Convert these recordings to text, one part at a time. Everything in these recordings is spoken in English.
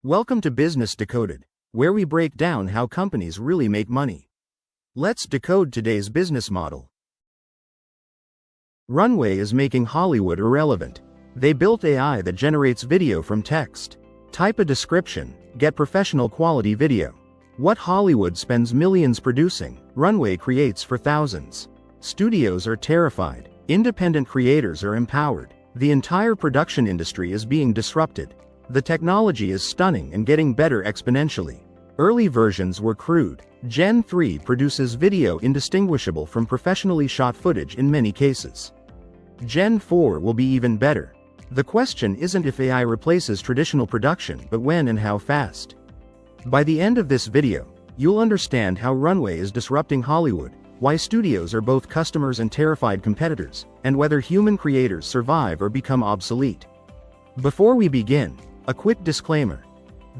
Welcome to Business Decoded, where we break down how companies really make money. Let's decode today's business model. Runway is making Hollywood irrelevant. They built AI that generates video from text. Type a description, get professional quality video. What Hollywood spends millions producing, Runway creates for thousands. Studios are terrified. Independent creators are empowered. The entire production industry is being disrupted. The technology is stunning and getting better exponentially. Early versions were crude. Gen 3 produces video indistinguishable from professionally shot footage in many cases. Gen 4 will be even better. The question isn't if AI replaces traditional production, but when and how fast. By the end of this video, you'll understand how Runway is disrupting Hollywood, why studios are both customers and terrified competitors, and whether human creators survive or become obsolete. Before we begin, a quick disclaimer.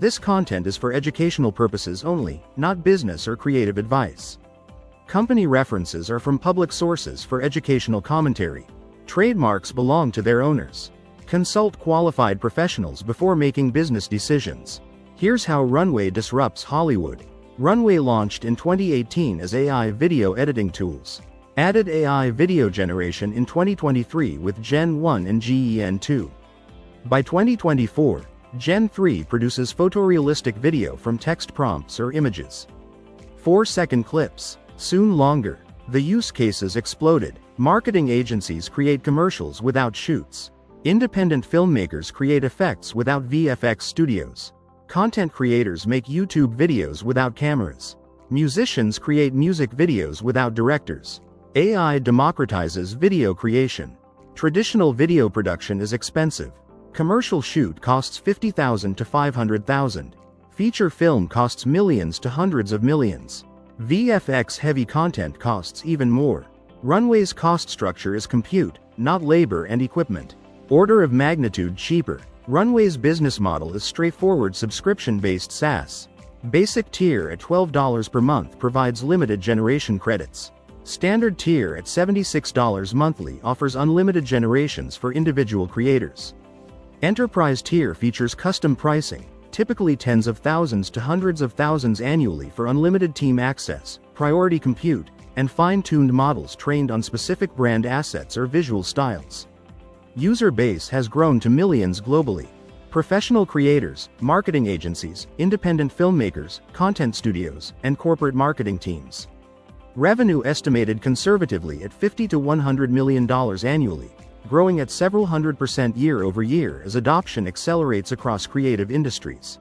This content is for educational purposes only, not business or creative advice. Company references are from public sources for educational commentary. Trademarks belong to their owners. Consult qualified professionals before making business decisions. Here's how Runway disrupts Hollywood. Runway launched in 2018 as AI video editing tools. Added AI video generation in 2023 with Gen 1 and Gen 2. By 2024, Gen 3 produces photorealistic video from text prompts or images. 4-second clips, soon longer. The use cases exploded. Marketing agencies create commercials without shoots. Independent filmmakers create effects without VFX studios. Content creators make YouTube videos without cameras. Musicians create music videos without directors. AI democratizes video creation. Traditional video production is expensive. Commercial shoot costs $50,000 to $500,000. Feature film costs millions to hundreds of millions. VFX-heavy content costs even more. Runway's cost structure is compute, not labor and equipment. Order of magnitude cheaper. Runway's business model is straightforward subscription-based SaaS. Basic tier at $12 per month provides limited generation credits. Standard tier at $76 monthly offers unlimited generations for individual creators. Enterprise tier features custom pricing, typically tens of thousands to hundreds of thousands annually for unlimited team access, priority compute, and fine-tuned models trained on specific brand assets or visual styles. User base has grown to millions globally. Professional creators, marketing agencies, independent filmmakers, content studios, and corporate marketing teams. Revenue estimated conservatively at $50 to $100 million annually, growing at several 100% year over year as adoption accelerates across creative industries.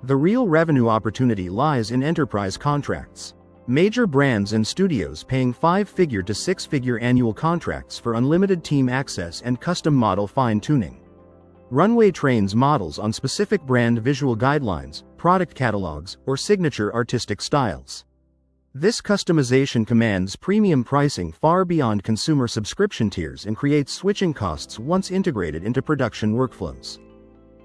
The real revenue opportunity lies in enterprise contracts. Major brands and studios paying 5-figure to 6-figure annual contracts for unlimited team access and custom model fine-tuning. Runway trains models on specific brand visual guidelines, product catalogs, or signature artistic styles. This customization commands premium pricing far beyond consumer subscription tiers and creates switching costs once integrated into production workflows.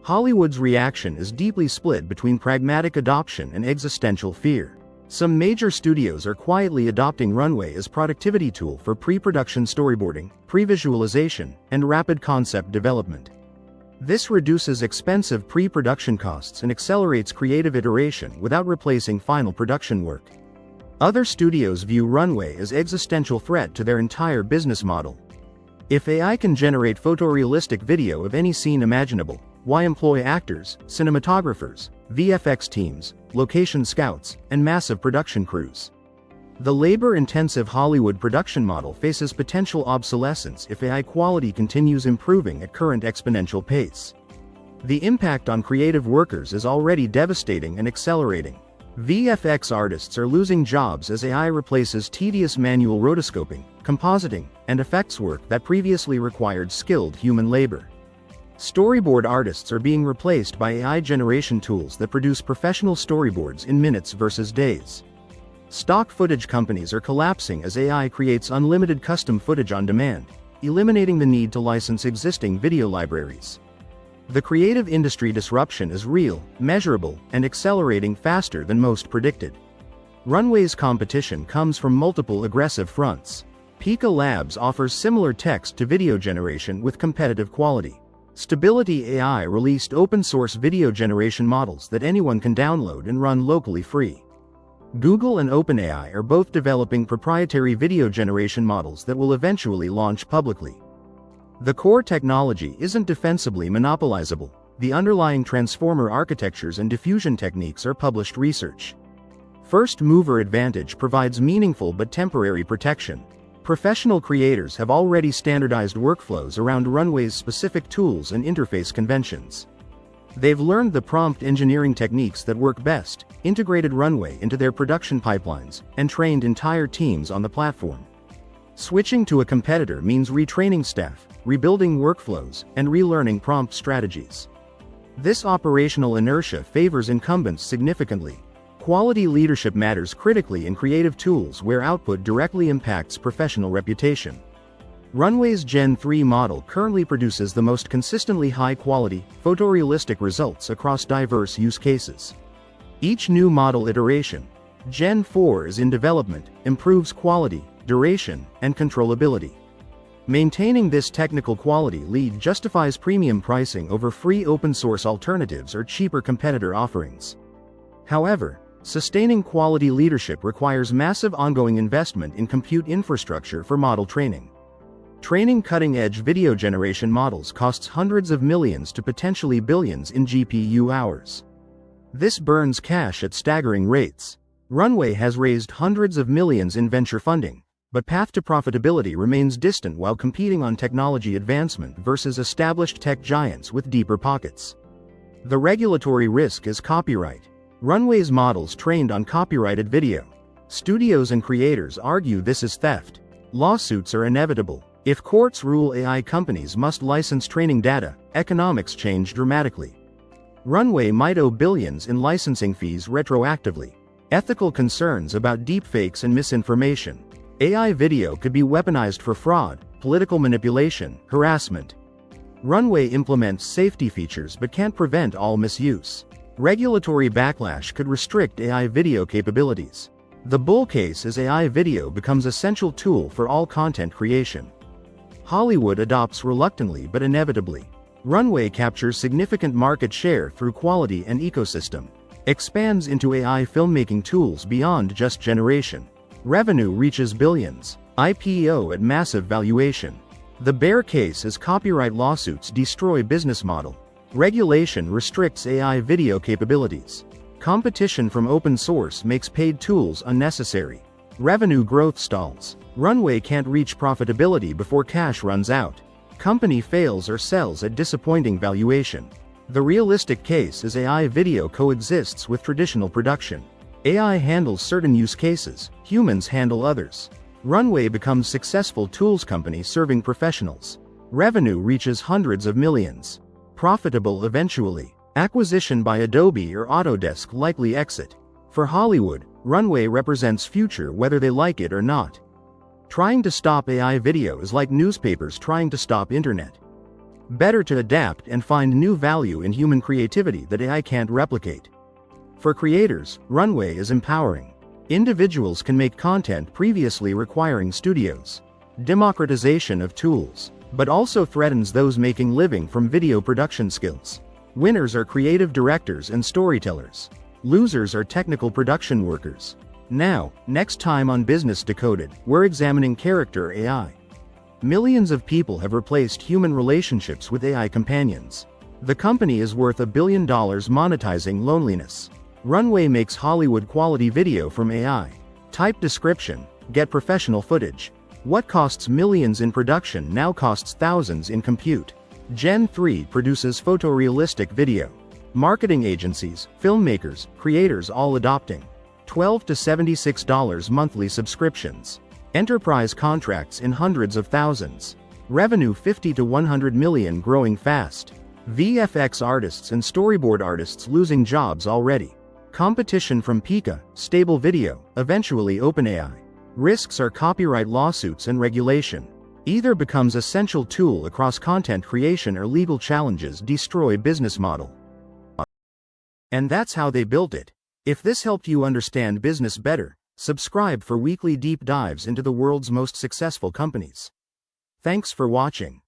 Hollywood's reaction is deeply split between pragmatic adoption and existential fear. Some major studios are quietly adopting Runway as productivity tool for pre-production storyboarding, pre-visualization, and rapid concept development. This reduces expensive pre-production costs and accelerates creative iteration without replacing final production work. Other studios view Runway as existential threat to their entire business model. If AI can generate photorealistic video of any scene imaginable, why employ actors, cinematographers, VFX teams, location scouts, and massive production crews? The labor-intensive Hollywood production model faces potential obsolescence if AI quality continues improving at current exponential pace. The impact on creative workers is already devastating and accelerating. VFX artists are losing jobs as AI replaces tedious manual rotoscoping, compositing, and effects work that previously required skilled human labor. Storyboard artists are being replaced by AI generation tools that produce professional storyboards in minutes versus days. Stock footage companies are collapsing as AI creates unlimited custom footage on demand, eliminating the need to license existing video libraries. The creative industry disruption is real, measurable, and accelerating faster than most predicted. Runway's competition comes from multiple aggressive fronts. Pika Labs offers similar text-to-video generation with competitive quality. Stability AI released open-source video generation models that anyone can download and run locally free. Google and OpenAI are both developing proprietary video generation models that will eventually launch publicly. The core technology isn't defensibly monopolizable. The underlying transformer architectures and diffusion techniques are published research. First-mover advantage provides meaningful but temporary protection. Professional creators have already standardized workflows around Runway's specific tools and interface conventions. They've learned the prompt engineering techniques that work best, integrated Runway into their production pipelines, and trained entire teams on the platform. Switching to a competitor means retraining staff, rebuilding workflows, and relearning prompt strategies. This operational inertia favors incumbents significantly. Quality leadership matters critically in creative tools where output directly impacts professional reputation. Runway's Gen 3 model currently produces the most consistently high-quality, photorealistic results across diverse use cases. Each new model iteration, Gen 4 is in development, improves quality, duration, and controllability. Maintaining this technical quality lead justifies premium pricing over free open-source alternatives or cheaper competitor offerings. However, sustaining quality leadership requires massive ongoing investment in compute infrastructure for model training. Training cutting-edge video generation models costs hundreds of millions to potentially billions in GPU hours. This burns cash at staggering rates. Runway has raised hundreds of millions in venture funding, but path to profitability remains distant while competing on technology advancement versus established tech giants with deeper pockets. The regulatory risk is copyright. Runway's models trained on copyrighted video. Studios and creators argue this is theft. Lawsuits are inevitable. If courts rule AI companies must license training data, economics change dramatically. Runway might owe billions in licensing fees retroactively. Ethical concerns about deepfakes and misinformation. AI video could be weaponized for fraud, political manipulation, harassment. Runway implements safety features but can't prevent all misuse. Regulatory backlash could restrict AI video capabilities. The bull case is AI video becomes an essential tool for all content creation. Hollywood adopts reluctantly but inevitably. Runway captures significant market share through quality and ecosystem. Expands into AI filmmaking tools beyond just generation. Revenue reaches billions. IPO at massive valuation. The bear case is copyright lawsuits destroy business model. Regulation restricts AI video capabilities. Competition from open source makes paid tools unnecessary. Revenue growth stalls. Runway can't reach profitability before cash runs out. Company fails or sells at disappointing valuation. The realistic case is AI video coexists with traditional production. AI handles certain use cases, humans handle others. Runway becomes successful tools company serving professionals. Revenue reaches hundreds of millions. Profitable eventually. Acquisition by Adobe or Autodesk likely exit. For Hollywood, Runway represents future whether they like it or not. Trying to stop AI video is like newspapers trying to stop internet. Better to adapt and find new value in human creativity that AI can't replicate. For creators, Runway is empowering. Individuals can make content previously requiring studios. Democratization of tools. But also threatens those making living from video production skills. Winners are creative directors and storytellers. Losers are technical production workers. Now, next time on Business Decoded, we're examining character AI. Millions of people have replaced human relationships with AI companions. The company is worth $1 billion monetizing loneliness. Runway makes Hollywood quality video from AI. Type description, get professional footage. What costs millions in production now costs thousands in compute. Gen 3 produces photorealistic video. Marketing agencies, filmmakers, creators all adopting. $12 to $76 monthly subscriptions. Enterprise contracts in hundreds of thousands. Revenue 50 to 100 million growing fast. VFX artists and storyboard artists losing jobs already. Competition from Pika, stable video, eventually OpenAI. Risks are copyright lawsuits and regulation. Either becomes essential tool across content creation or legal challenges destroy business model. And that's how they built it. If this helped you understand business better, subscribe for weekly deep dives into the world's most successful companies. Thanks for watching.